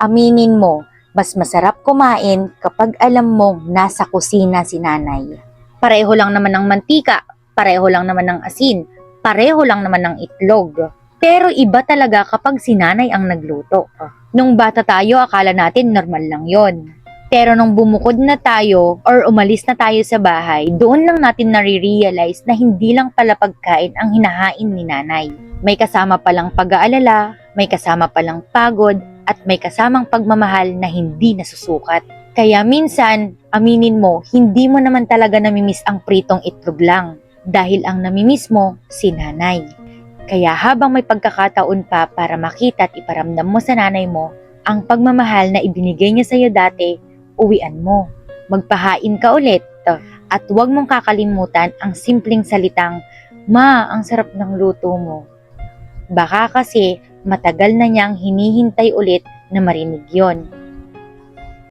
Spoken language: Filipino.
Aminin mo, mas masarap kumain kapag alam mong nasa kusina si nanay. Pareho lang naman ng mantika, pareho lang naman ng asin, pareho lang naman ng itlog. Pero iba talaga kapag si nanay ang nagluto. Nung bata tayo, akala natin normal lang yon. Pero nung bumukod na tayo or umalis na tayo sa bahay, doon lang natin nare-realize na hindi lang pala pagkain ang hinahain ni nanay. May kasama palang pag-aalala, may kasama palang pagod, at may kasamang pagmamahal na hindi nasusukat. Kaya minsan, aminin mo, hindi mo naman talaga namimiss ang pritong itlog lang dahil ang namimiss mo si nanay. Kaya habang may pagkakataon pa para makita at iparamdam mo sa nanay mo ang pagmamahal na ibinigay niya sa iyo dati, uwian mo. Magpahain ka ulit at huwag mong kakalimutan ang simpleng salitang, "Ma, ang sarap ng luto mo." Baka kasi matagal na niyang hinihintay ulit na marinig yon.